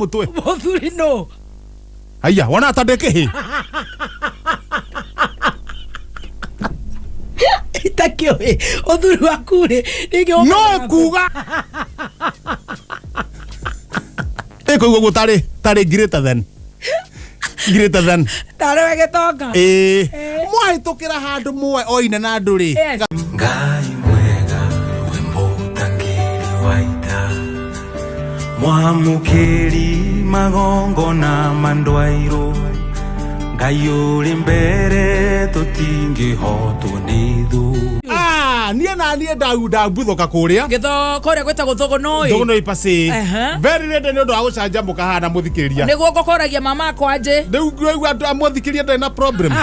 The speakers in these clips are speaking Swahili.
mutwe muthuri no haya wana tandeke itakio othuri wakure nige no kuga eko gutare tare greater than tare wegetonga mwahitukira handu mwe oine na nduri ngai mwega wimbo tangiri waita mwamukiri magongo na mandwairo ngai uri mbere tutingihotwo ni thu nie na nie dauda buthoka kuria githo kuria gwita guthogono thogono ipasi very ready no ndo agucanja muka hana muthikiriria niguo ngokoragia mama akwa nje riu ngwa andu amuthikiriria ndena problem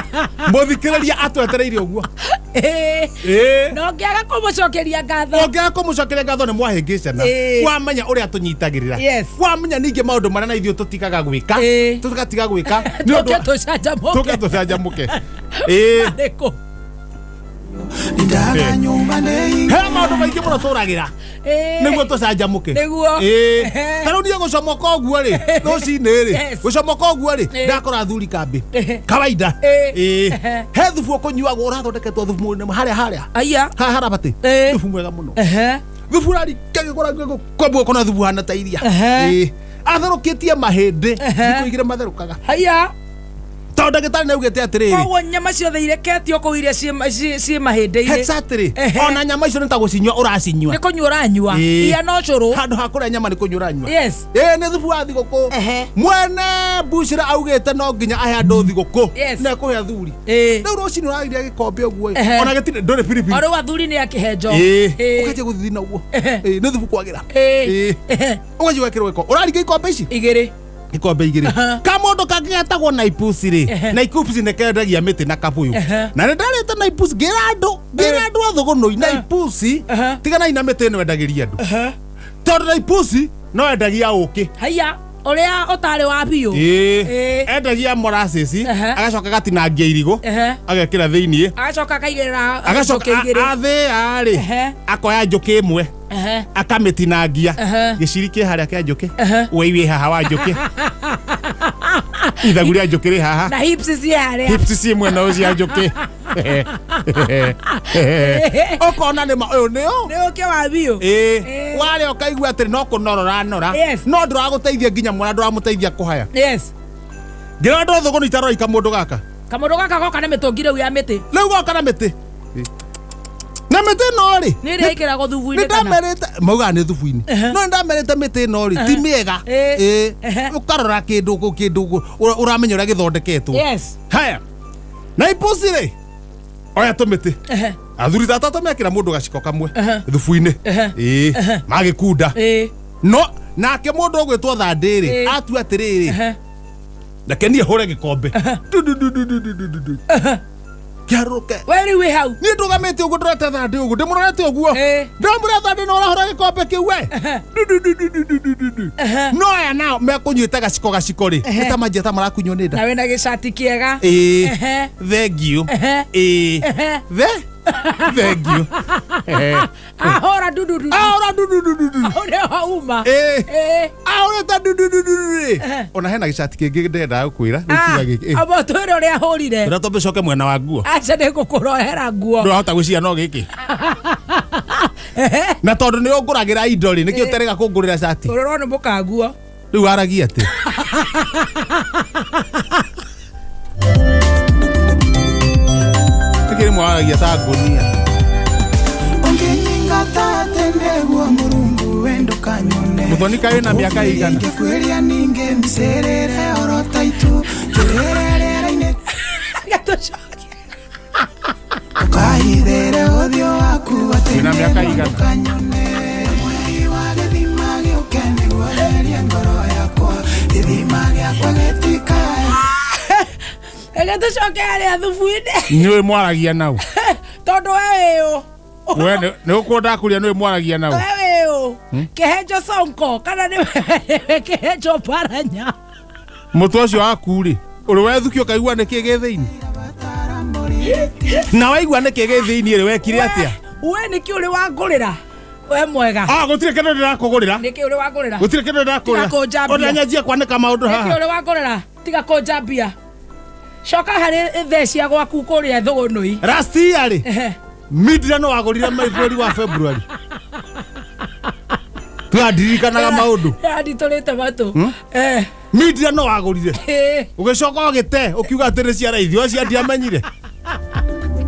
muthikiriria atwetereire uguo no ngiaga kumucokeria ngatho ni mwahingicana wamenya uria tunyitagirira wamenya ninge maundu marana ithio tutikaga gwika tutigatiga gwika ni undu tucanja Neko ndaga nyumba nei he maundu maingi muno turagira niguo tucanjamuke tano nie gucomoka uguo ri rucini ri gucomoka uguo ri ndakora thuri kambi kawaida he thubu ukunyuagwo urathondeketwo thubu haria aya harabati thubu mwega muno thubu rari kagikora kwambu kona thubu hana ta iria atharukitie mahindi ikuigire matherukaga haya ndagitari naugete atiriri koguo nyama ciothe ireketio kuu iria ci mahindi-ini exactly ona nyama icio nita gucinywa uracinywa ni kunywa uranywa iya no curu handu hakuria nyama ni kunywa uranywa yes ni thubu wa thiguku mwene bushira augete no nginya ahe andu thiguku na kuhe thuri riu rucini uragiria gikombe uguo ona gitire ndore piripiri ori wa thuri ni akihenjo ukaje guthithina uguo ni thubu kwagira ugaje wekirwo iko urariga ikombe ici igiri ikombe igiri kamondo kagiatagwo na ipusi ri na ikupusi nekendagia miti na kabuyu na ndarete na ipusi girando athogono na ipusi tigana ina miti no endagiria andu tondu na ipusi no endagia uki haya uria otari wa biu endagia morasisi agacoka gatinangia irigo agekira thiini agacoka kaigirira athe ari akoya njuki imwe akamitinangia giciri ki haria kia njuki weiwi haha wa njuki ithaguria njuki ri haha na hips cia haria hips cia mwena ucio njuki okona ni ma uyu nio ke wa biu wale okaigua atiri no kunorora nora no nduraguteithia nginya mwana nduramuteithia kuhaya ngira ndo thogono itarora ikamundu gaka goka na mitungire uya miti riu goka na miti na miti no ri ni ri ikira go thubu-ini kana ndamerete mauga ni thubu-ini no ndamerete miti no ri ti miega ukarora kindu uramenya uria githondeketwo haya na ipusi ri oya tumiti athuri tata mekira mundu gaciko kamwe thubu-ini magikunda no nake mundu gwitwo thandiri atua atiriri nake nie hore gikombe kiaruke weri we hau ni ndugamite ugu ndorete thandi ugu ndimurorete uguo ndamura thandi no urahora gikombe kiu we no ya nao mekunyita gaciko ri nitamanjia ta marakunywo ni nda na wena gicati kiega thank you thank you ahora dudu ahora hauma ahora ta dudu ona hena gicati kingi ndenda gukwira rukiga giki abo twere uri ahurire ira to bicoke mwena wa nguo acha ne gukurohera nguo ndo hota gucia no giki na tondu ni unguragira indo ri nikio terega kungurira cati urorone muka nguo riu aragia ati tikiri mwaragia ta ngunia ongenyinga tatendeguo murungu wendo kanyone muthoni kayo na miaka igana kweria ninge mserere orotaitu kirerere gatocokia ukaithere uthio waku na miaka igana kanyone mwei wa githima giukene guotheria ngoro yakwa githima giakwa getika gatocokia aria thubu-ini niwe mwaragia nau tondu wewe we ni ukunda kuria niwe mwaragia nau wewe Kihenjo sonko kana ni Kihenjo paranya mutu ucio waku ri uri wethukio kaigua ni kige thiini na waigua ni kige thiini ri wekire atia we ni ki uri wangurira we mwega gutire kindu ndirakugurira niki uri wagurira gutire kindu ndirakugurira ona nyanjia kwanika maundu haha niki uri wagurira tiga kunjambia coka harĩ thecia gwaku kũrĩa thũgũnũi rasti arĩ midira no wagũrire mweri wa February twandirikanaga maũndũ nditũrĩte matũ midira no wagũrire ũgĩcoka ũgĩte ũkiuga atĩ nĩ cia raithi ũcio ndiamenyire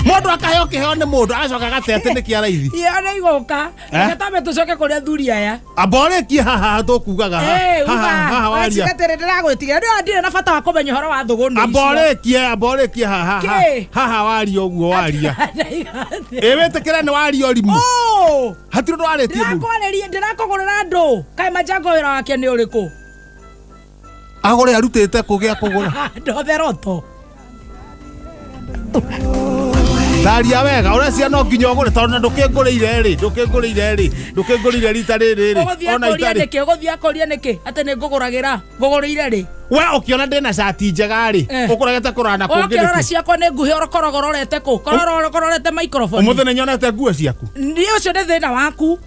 mũndũ akaheo kĩheo nĩ mũndũ agacoka agate atĩ nĩ kĩa raithi nĩ igũka gatabe tũcoke kũrĩa athuri aya amborĩkie haha tũkugaga haha waria ndĩragwĩtigia nĩ ndirĩ na bata wa kũmenya ũhoro wa thũgũnũ amborĩkie haha waria ũguo waria wĩtĩkĩre nĩ waria ũrimũ hatirĩ ũndũ warĩtie mũno ndĩrakũgũrĩra andũ kaĩ Majango wĩra wake nĩ ũrĩkũ agũre arutĩte kũgĩa kũgũra ndotheroto Daria wega urecia no nginya ũgũre tondũ ndũkĩngũrĩire rita rĩrĩ ona itari ũgũthia kũria nĩkĩ atĩ nĩ ngũgũrĩire rĩ we ũkĩona ndĩna cati njega rĩ ũkũregete kũrana kũngĩ ũkĩrora ciakwa nĩ nguhĩ ũrokororete kũ kororete microphone ũmũthĩ nĩ nyonete nguo ciaku nĩ ũcio nĩ thĩna waku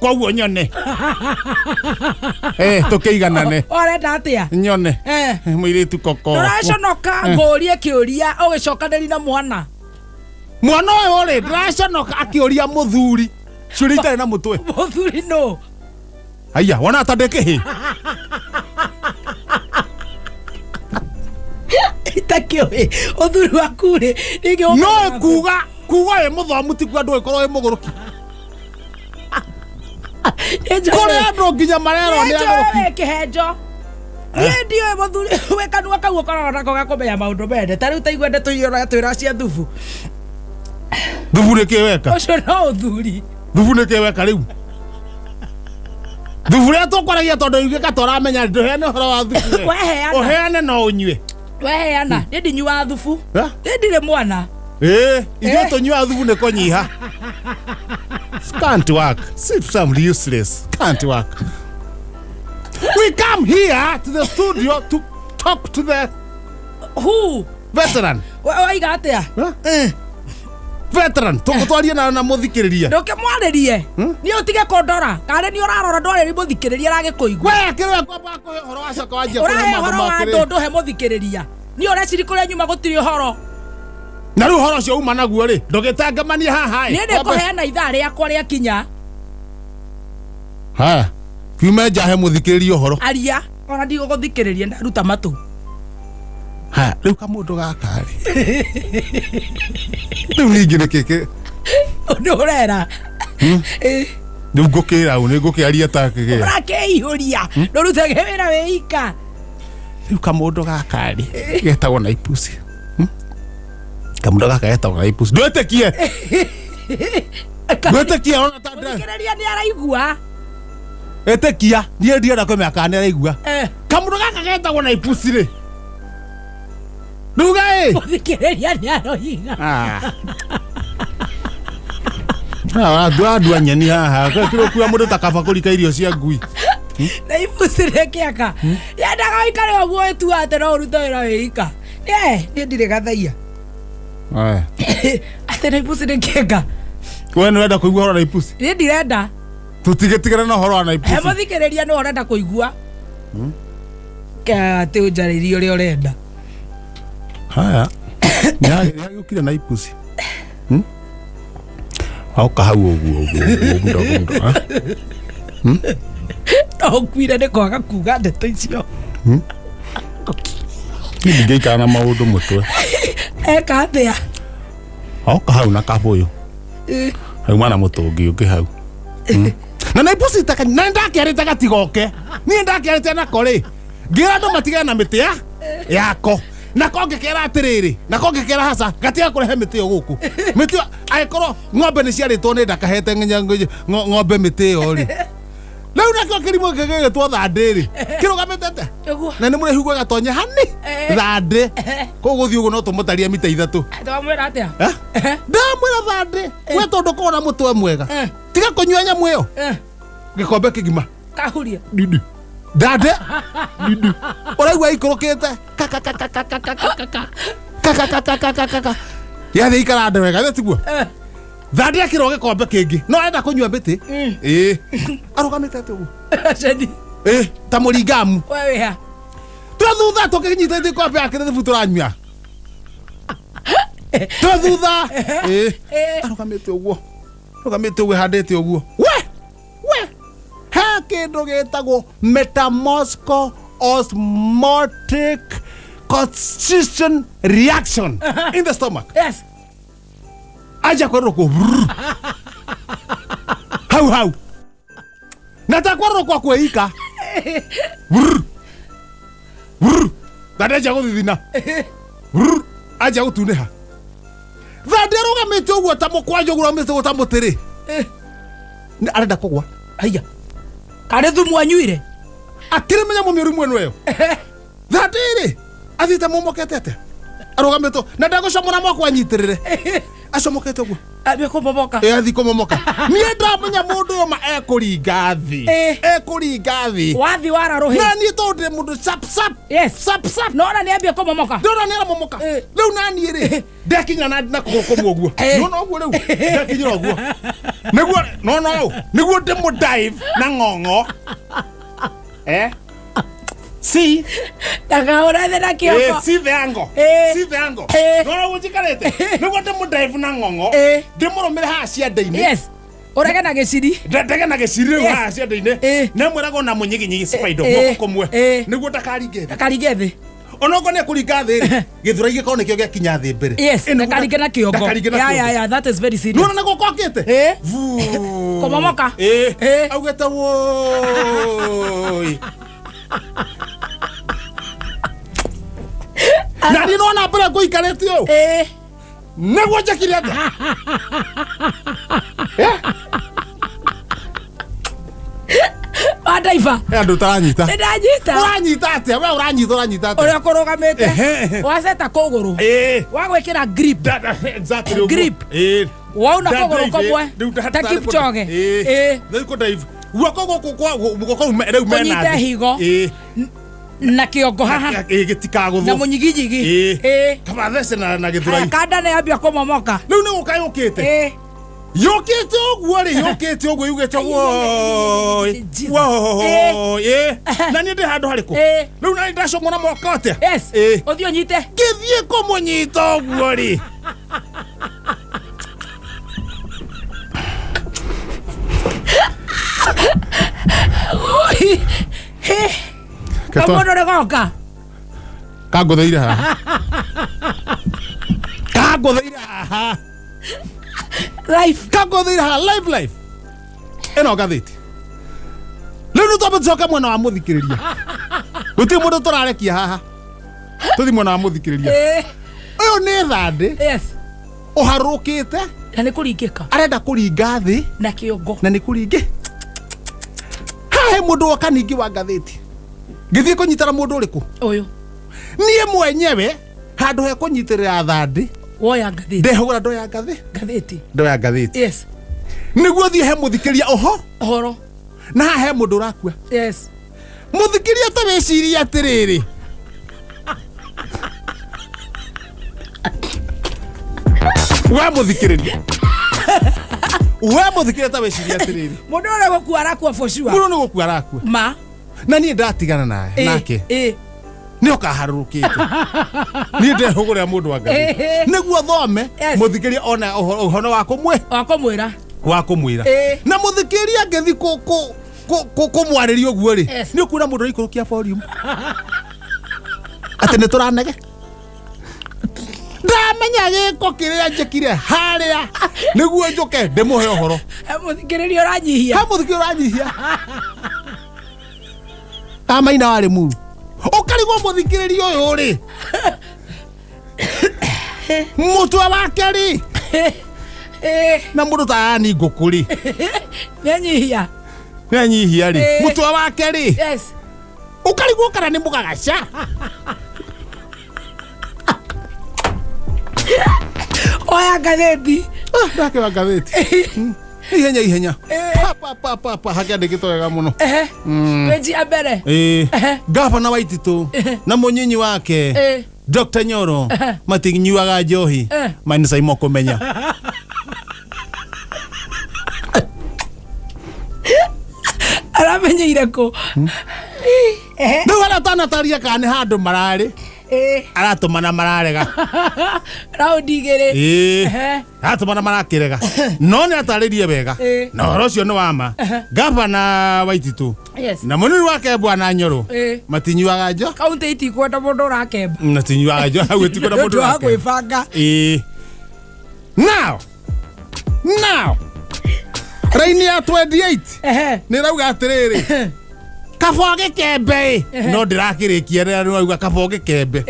koguo nyone tũkĩiganane ũrenda atĩa nyone mũirĩtu koko ndũraconoka ngũrie kĩũria ũgĩcokanĩri na mwana ũyũ rĩ ndĩraconoka akĩũria mũthuri ciũria itarĩ na mũtwe mũthuri no aya wona atandĩkĩhĩ itakĩũĩ ũthuri waku rĩ no kuga wĩ mũthomu ti kuga ndũgĩkorwo wĩ mũgũrũki kũrĩ andũ nginya marerwo nĩ agũrũki Kihenjo niĩ ndiũĩ mũthuri wĩ kanua kau ũkoragwo nako ga kũmenya maũndũ mende ta rĩu ta igwende twĩra cia thubu thubu nĩkĩ weka ũcio no ũthuri thubu nĩkĩ weka rĩu thubu rĩa tũkwaragia tondũ igĩka tũramenya ndũheane ũhoro wa thubu ũheane no ũnyue weheana nĩ ndinyuaga thubu nĩ ndirĩ mwana ithuĩ tũnyuaga thubu nĩ kũnyiha can't work some useless can't work we come here to the studio to talk to the who veteran waiga atĩa veteran tũgũtwarie na mũthikĩrĩria ndũkĩmwarĩrie nĩ ũtige kũndora karĩ nĩ ũrarora ndwarĩri mũthikĩrĩria aragĩkũigua we kĩrĩa kwamba kũhe ũhoro wa coka wanjia kũhe ũhoro wa andũ ndũhe mũthikĩrĩria nĩ ũreciri kũrĩa nyuma gũtirĩ ũhoro na rĩu ũhoro ũcio uma naguo rĩ ndũgĩtangamania haha nĩ ndĩkũheana ithaa rĩakwa rĩa kinya haya kiume njahe mũthikĩrĩria ũhoro aria ona ndigũgũthikĩrĩria ndaruta matũ haya rĩu kamũndũ gaka rĩ rĩu ningĩ nĩkĩkĩ nĩ ũrera rĩu ngũkĩra nĩ ngũkĩaria ta kĩgĩa ũrakĩihũria ndũrutage wĩra wĩika rĩu kamũndũ gaka rĩ getagwo na ipuci kamũndũ gaka getagwo na ipuci ndwĩtĩkie ona ta ndĩkĩrĩria nĩ araigua ĩtĩkia niĩ ndienda kũmenya kana nĩ araigua kamũndũ gaka getagwo na ipuci rĩ nduga mũthikĩrĩria nĩ aroiga andũ anyeni haha kĩrũkua mũndũ ta kaba kũrika irio cia ngui na ipuci rĩkĩaka yendaga ũikare ũguo ĩtua atĩ no ũrute wĩra wĩika niĩ ndirĩ gathaia atĩ na ipuci rĩkĩaka we nĩ wenda kũigua ũhoro na ipuci niĩ ndirenda tũtigĩtigĩre na ũhoro wa na ipuci he mũthikĩrĩria nĩ ũrenda kũigua atĩ ũnjarĩrie ũrĩa ũrenda haya nĩagĩũkire na ipuci auka hau ũguo mũndũ ũkuire nĩ kwaga kuga ndeto icio ndingĩikara na maũndũ mũtwe eka atĩa auka hau na kabũyũ hauma na mũtũngi ũngĩ hau na ipuci na ndakĩarĩte gatigoke niĩ ndakĩarĩte nako rĩ ngĩra andũ matigane na mĩtĩ yako nako ngĩkera atĩrĩrĩ nako ngĩkera haca gatiga kũrehe mĩtĩ ĩyo gũkũ mĩtĩ agĩkorwo ng'ombe nĩ ciarĩtwo nĩ ndakahete nginya ng'ombe mĩtĩ ĩyo rĩ rĩu nakĩo kĩrimũ gĩgĩgĩtwo thandĩ rĩ kĩrũgamĩte na nĩ mũraihu gũgatonya hani thandĩ kũu gũthiĩ ũguo no tũmũtarie mita 3 ndamwĩra atĩa ndamwĩra thandĩ we tondũ korwo na mũtwe mwega tiga kũnyua nyamũ ĩyo gĩkombe kĩgima kahuria ndindi dade ndindi ũraigua ikũrũkĩte yathĩ ikara andũ wega tiguo Thandi Kiroge kombe kingi. No enda kunywa mbiti. Arugamite tu. Cedi. Ta muringamu. Wewe ha. Twethutha tukinyita thi kombe akire thu turanywa. Twethutha. Arugamite uguo. Arugamite uguo handite uguo. We. Ha kindu gitagwo metamorpho osmotic constitution reaction in the stomach. Yes. Aja kweroko. How. Natakweroko kwa kweika. Dadeja guthithina. Aja gutuneha. Thanderuga mite uguo ta mukwanjo guramite gutamutiri. Arenda kugwa. Aya. Kare thumu anyuire. Akirimenya mumiru mwenu weyo. Thandiri. Athite mumoketete. Arugamito na ndagocomora mwako anyitirire. Acomokete uguo. Abia kumomoka. Athi kumomoka. Nie ndamenya mundu yoma ekuringa thi. Ekuringa thi. Wathi wararuhi. Na ni tonde mundu sap. Yes. Sap. No na ni ambia kumomoka. Ndona ni aramomoka. Riu nani ri. Ndekinya na kugokomu uguo. No uguo riu. Ndekinya uguo. Niguo no. Niguo ndemo dive na ngongo. Si. Tagaura thera kioko. Si vengo. No gujikarete. Niguo ndemo dive na ngongo. Ndimurumire ha cia ndeini. Yes. Urege na giciri. Ndege na giciri ha cia ndeini. Na mwerago na munyiginyi spider moko komwe. Niguo ndakaringe thi. Onoko ne kuringa thi githura igiko nikio gikinya thi mbere. Yes. Ndakaringe na kiongo. Yeah, that is very serious. No na gukokite. Kumomoka. Augeta woi. Nani no na mbere kuikarete yo. Niguo njakire ata. Adaiva. Andu taranyita. Ndanyita. Uranyita atia? We uranyita atia? Uria kurugamite. Waseta kuguru. Wagwikira grip. Exactly. Grip. Wauna kuguru komwe. Ta Kipchoge. Niko dive. Guoko guko reu mena. Kunyita higo. Na kiongo haha. Gitikaguthu. Na munyigijigi. Kama these na githurai. Kanda ne ambia kumomoka. Riu ni ukayukite. Yokite uguo ri yokite uguo yugite woi. Na ni ndi handu hariku. Riu nani ndacomora mwaka atia? Yes. Uthio nyite. Githie kumunyita uguo ri. Kamono regoka. Kaguthaira haha. Kaguthaira haha. Life. Kaguthaira haha live. Eno gathiti. Riu ni twamucoka mwena wa muthikiriria. Guti mundu turarekia haha. Tuthi mwena wa muthikiriria. Uyu ni thandi. Yes. Uharukite. Na ni kuringika. Arenda kuringa thi. Na kiongo. Na ni kuringi. Hahe mundu wa kaningi wa gathiti. Githie kunyitara mundu uriku. Uyu. Nie mwenyewe handu he kunyitirira thandi. Woya gathiti. Ndehugura ndo ya gathi. Gathiti. Ndo ya gathiti. Yes. Niguo thie he muthikiria Ohoro. Na he mundu urakua. Yes. Muthikiria ta weciria atiriri. We muthikiriria. We muthikiriria ta weciria atiriri. Mundu ore gukua arakua for sure. Mundu ni gukua arakua. Ma. Na nie ndatigana naye nake. Ni okaharurukite. Ni ndehugura mundu wa gathi. Niguo thome muthikiria ona uhono wa kumwira. Wa kumwira. Na muthikiria ngethi kumwariria uguo ri. Ni ukura mundu ikurukia volume. Ati ni turanege. Ndamenya giko kiria njekire haria. Niguo njoke ndemuhe uhoro. Muthikiriria uranyihia. Uranyihia. Amaina wari muru. Ukarigwo muthikiriria uyu ri. Mutwe wake ri. Na mundu ta ni ngukuri. Nyanyihia. Nyanyihia ri. Mutwe wake ri. Yes. Ukarigwo kana ni mugagaca. Oya gatheti. Ndake wa gatheti. Ihenya. Papa hakandikitwo wega muno. Peji abere. Gavana Waititu na munyinyi wake Dr. Nyoro matinyuaga njohi maina saimo kumenya. amenyeire ko ndu wala tanataria kana handu marari aratumana mararega raundi igere aratumana marakirega no ni ataririe wega na rocio no wama gavana Waititu na munini wake bwana Njoro matinyuaga njo kaunti itikwenda mundu rakemba matinyuaga njo hau itikwenda mundu rakemba now raini ya 28 ni rauga atiriri kaboge kembe no ndirakirikia rira rauga kaboge kembe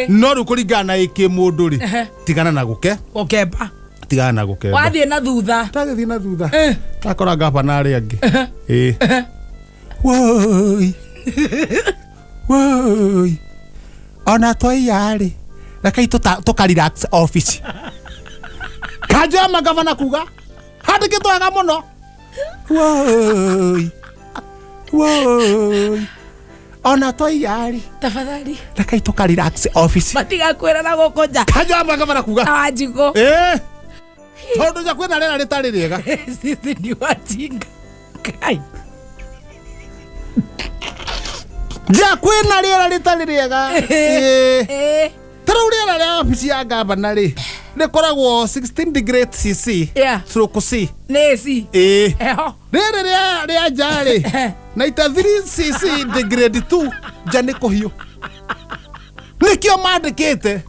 no rukuringana iki mundu ri tigana na guke okemba tigana na gukemba wathie na thutha tagithi na thutha akora gavana ari angi woi woi ona toyari rekai tuka relax office kaja magavana kuga hadi kitwaga muno woi woi ona toyari tafadhali rekai tuka relax office matiga kwera na gokoja kaja magavana kuga awajiko tondu ja kwena rera ritari riega sisi ni wajinga kai ja kwena rera ritari riega rĩera rĩa ofisi ya gavana rĩ rĩkoragwo 16 degrees CC stroke C nesi rĩrĩ rĩa nja rĩ 93 CC degrade 2 nja nĩ kũhiũ nĩkĩo mandĩkĩte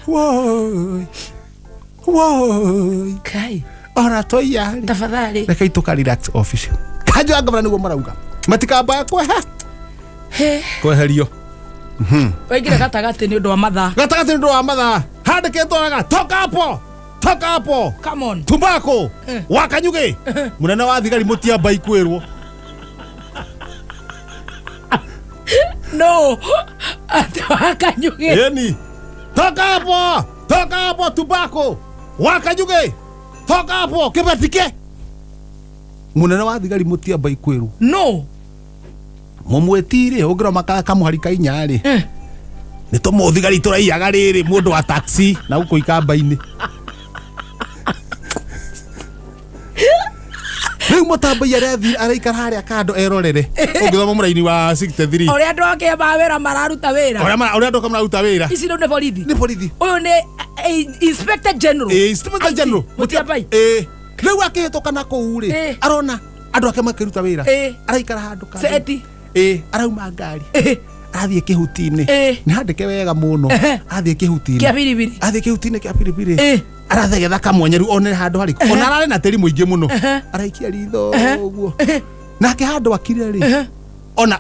woi woi kai ona toya tafadhali reke ituka relax office kanjũ gavana nĩguo marauga matikamba kweherio waigire gatagati ni undu wa mathaa handikitwo raga toka hapo come on tumbako wakanyuge munene wa thigari mutiamba ikwirwo no wakanyuge yani toka hapo tumbako wakanyuge toka hapo kibatike munene wa thigari mutiamba ikwirwo no mumwetire ugira makaka kamuharika inyari ni to muthigari turaiyaga riri mundu wa taxi na uko ikamba-ini riu mutambai araikara haria kando erorere ungithoma muraini wa 63 uri andu ake mawira mararuta wira uri andu mararuta wira ici ni borithi uyu ni inspector general mutiambai riu akihituka na kuu ri arona andu ake makiruta wira araikara handu kando seti arauma ngari athie kihutini ni handike wega muno athie kihutini kia piripiri arathegetha kamwenyeru one handu hariko ona arare na teri muingi muno araikia ritho uguo nake handu akire ri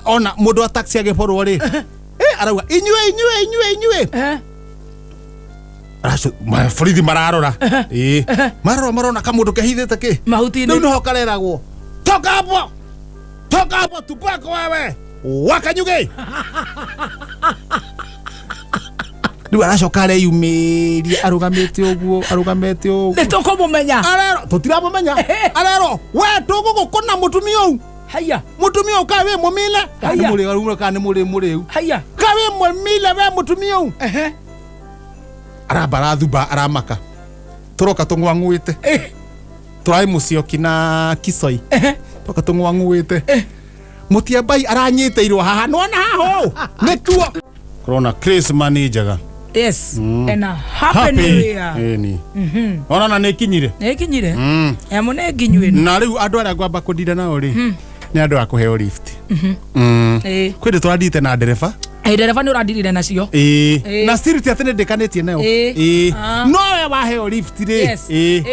ona mundu wa taxi ageporwo ri arauga inyue aracu maborithi mararora marona kamundu kehithite ki mahutini riu noho kareragwo toka hapo tupako wewe wakanyuge riu aracoka areyumiria arugamite uguo nitukumumenya tutiramumenya arero we tugugukuna mutumia u haya mutumia u kawe mumile kandi muri garumo kandi muri u haya kawe mumile we mutumia u arabara thuba aramaka turoka tungwanguite turai mucioki na kisoi toka tungwanguite mutiambai aranyiteirwo haha nona haho nituo corona Christmas ni njega yes and a happy new year ni ona na nekinyire emo ne nginywe na riu andu aria ngwamba kundira nao ri ni andu akuheo lift kwende twadite na ndereba ndereba ni urandirire nacio na siriti atene ndekanitie nayo no we waheo lift ri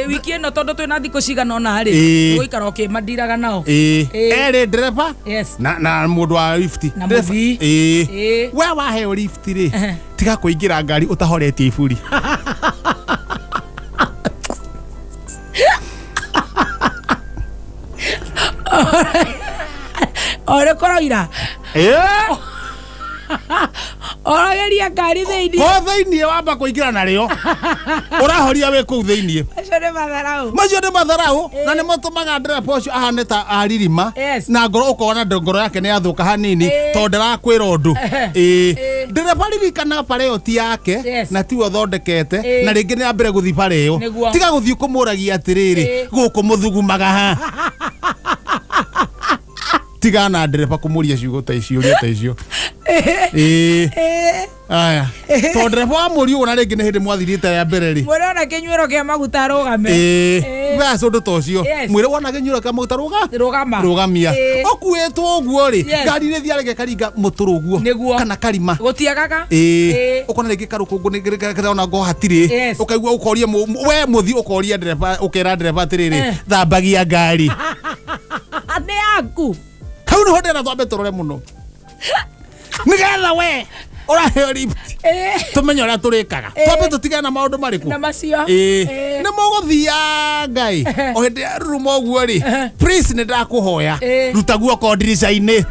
wiki ino tondu twina thiko cigana ona ri guikara ukimandiraga nao eri ndereba na mundu wa lift na muthi we waheo lift ri tiga kuingira ngari utahoretie iburi ore koroira orageria ngari thiini wamba kuingira nario urahoria we kuu thiini macio ni matharau na ni matumaga ndereba ucio ahane ta aririma na ngoro ukona ngoro yake ni yathuka hanini tondu ndirakwira undu ndereba ririkana pareo ti yake na tiwe thondekete na ringi ni ambire guthi pareo tiga guthi kumuragia atiriri guku muthugumaga ha tigana ndereba kumuria ciugo ta icio ria ta icio aya to ndereba wa murio na ringi ni hindi mwathirite ya mbere ri mwirona kinyuiro kia maguta rugame ba sondu to cio mwire wona kinyuiro kia maguta rugamia okuetwo uguo ri ngari ni thiarege karinga muturu uguo kana karima gutiagaga ukona ringi karukungu ni ona ngo hatiri ukaigua ukoria we muthi ukoria ndereba ukera ndereba atiriri thambagia ngari ni aku kau ni hodera twambe turore muno nigetha we uraheo lift tumenye uria turikaga twambe tutigane na maundu mariku na macio ni muguthia ngai o hindi ruruma uguo ri please ni ndakuhoya ruta guoko ndirica-ini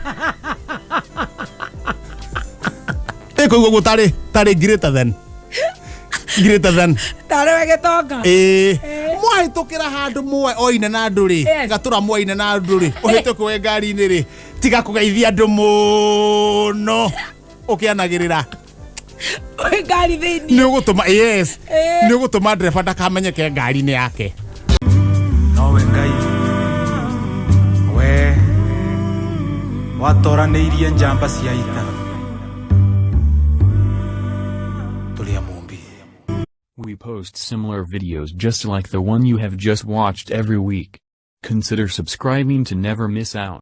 ikuigua gutari greater than tare wegetonga mwahitukira handu mwe oine na nduri gatura mwaine na nduri uhite kuwe ngari-ini ri tiga kugeithia andu muno ukianagirira ngari thini ni ugutuma ni ugutuma ndereba ndakamenyeke ngari-ini yake nowe ngai we watoraniirie njamba cia ita tulia mumbi. We post similar videos just like the one you have just watched every week. Consider subscribing to never miss out.